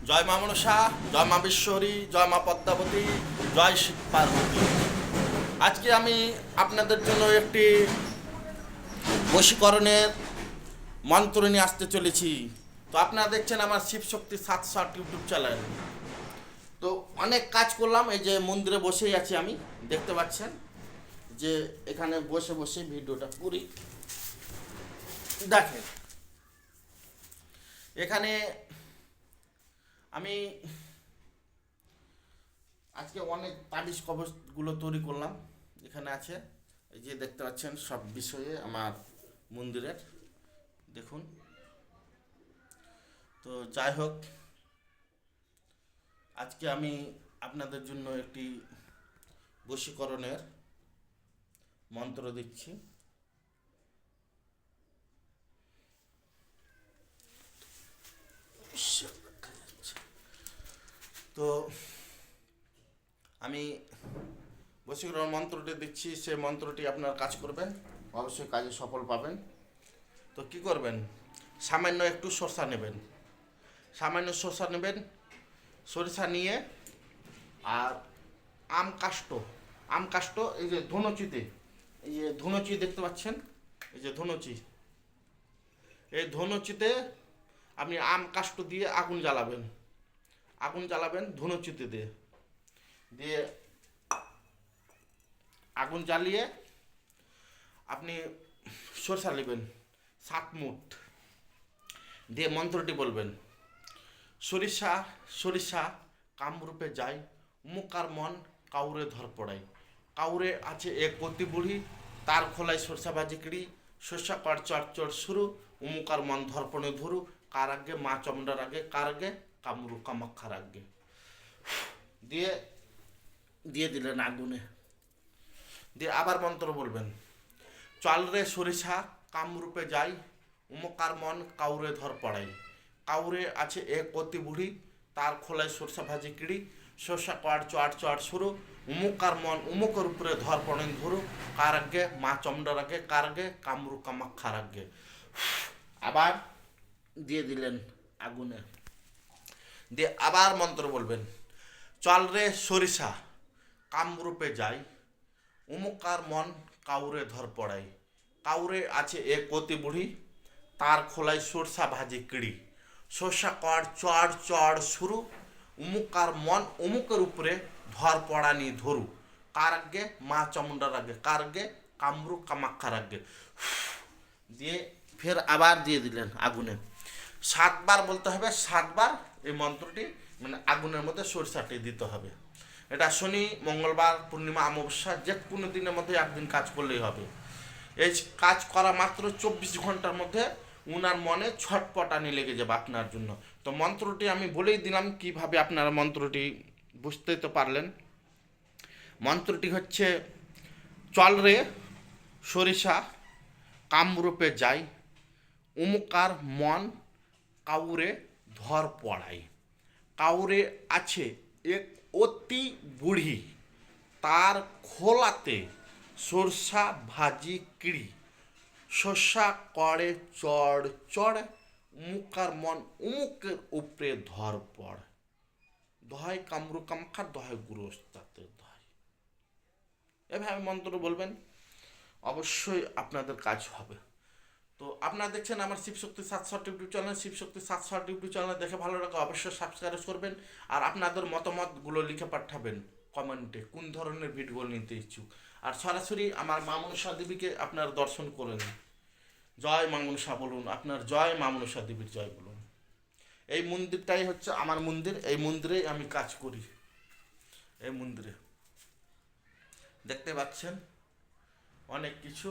জয় মা মনসা, জয় মা বিশ্বহরী, জয় মা পদ্মাবতী, জয় শিব পার্বতী। আজকে আমি আপনাদের জন্য একটি বশীকরণের মন্ত্র নিয়ে আসতে চলেছি। তো আপনারা দেখছেন আমার শিবশক্তি 760 ইউটিউব চ্যানেল। তো অনেক কাজ করলাম, এই যে মন্দিরে বসেই আছি আমি, দেখতে পাচ্ছেন যে এখানে বসে বসে ভিডিওটা করি। দেখেন এখানে আমি আজকে অনেক তাবিজ কবচগুলো তৈরি করলাম। এখানে আছে, এই যে দেখতে পাচ্ছেন সব বিষয়ে আমার মন্দিরের, দেখুন। তো যাই হোক, আজকে আমি আপনাদের জন্য একটি বশীকরণের মন্ত্র দিচ্ছি। তো আমি বশীকরণ মন্ত্রটি দিচ্ছি, সেই মন্ত্রটি আপনার কাজ করবেন, অবশ্যই কাজে সফল পাবেন। তো কি করবেন, সামান্য একটু সরষা নেবেন, সরিষা নিয়ে, আর আম কাষ্ট, এই যে ধুনুচিতে, এই যে ধুনুচি দেখতে পাচ্ছেন, এই যে ধুনুচি, এই ধুনুচিতে আপনি আম কাষ্ট দিয়ে আগুন জ্বালাবেন ধুনুচিতে দিয়ে দিয়ে আগুন জ্বালিয়ে আপনি সরষা নেবেন 7 মুঠ, দিয়ে মন্ত্রটি বলবেন, সরিষা সরিষা কামরূপে যায়, উমুকার মন কাউরে ধর পড়ায়, কাউরে আছে এক পতি বুড়ি, তার খোলায় সরষা বাজি কিড়ি, সরষা কর চট চট শুরু, উমুকার মন ধর্পণে ধরু, কার আগে মা চমড়ার আগে, কার আগে কামরু কামাক্ষার আগে। দিয়ে দিয়ে দিলেন আগুনে, দিয়ে আবার মন্ত্র বলবেন, চল রে সরিষা কামরূপে যাই, উমকার মন কাউরে ধর পড়াই, কাউরে আছে এক পতি বুড়ি, তার খোলায় সরষা ভাজি কিড়ি, সরষা কট চট চট শুরু, উমুকার মন উমুকের উপরে ধর পড়েন ধরু, কার আগে মা চমড়ার আগে, কার আগে কামরু কামাক্ষার আগে। আবার দিয়ে দিলেন আগুনে, দিয়ে আবার মন্ত্র বলবেন, চল রে সরিষা কামরূপে যাই, উমুকার মন কাউরে ধর পড়াই, কাউরে আছে এক অতি বুড়ি, তার খোলায় সরষা ভাজি কিড়ি, সরষা কর চড় চড় শুরু, উমুকার মন উমুকের উপরে ধর পড়ানি ধরু, কার আগে মা চমুন্ডার আগে, কার আগে কামরু কামাক্ষার আগে। দিয়ে ফের আবার দিয়ে দিলেন আগুনে, 7 বার বলতে হবে, 7 বার এই মন্ত্রটি, মানে আগুনের মধ্যে সরষাটি দিতে হবে। এটা শনি, মঙ্গলবার, পূর্ণিমা, অমাবস্যা, যে কোনো দিনের মধ্যে একদিন কাজ করলেই হবে। এই কাজ করা মাত্র 24 ঘন্টার মধ্যে উনার মনে ছটপটানি লেগে যাবে আপনার জন্য। তো মন্ত্রটি আমি বলেই দিলাম কিভাবে আপনারা মন্ত্রটি বুঝতে তো পারলেন। মন্ত্রটি হচ্ছে, চল রে সরিষা কামরূপে যাই, উমুকার মন কাউরে ধর পড়াই, কাউরে আছে এক অতি বুড়ি, তার খোলাতে সরষা ভাজি কিড়ি, শস্যা করে চড় চড়, উমুকার মন উমুকের উপরে ধর পড়, দহাই কামরু কামখার, দহাই গুরু ওস্তাদের দহাই। এভাবে মন্ত্র বলবেন, অবশ্যই আপনাদের কাজ হবে। তো আপনারা দেখছেন আমার Shivshakti 760 YouTube channel, Shivshakti 760 YouTube channel দেখে ভালো লাগে অবশ্যই সাবস্ক্রাইব করবেন, আর আপনাদের মতামতগুলো লিখে পাঠাবেন কমেন্টে কোন ধরনের ভিডিও নিতে ইচ্ছুক। আর সরাসরি আমার মা মনসা দেবীকে আপনার দর্শন করে নিন, জয় মা মনসা বলুন, আপনার জয় মা মনসা দেবীর জয় বলুন। এই মন্দিরটাই হচ্ছে আমার মন্দির, এই মন্দিরেই আমি কাজ করি। এই মন্দিরে দেখতে পাচ্ছেন অনেক কিছু।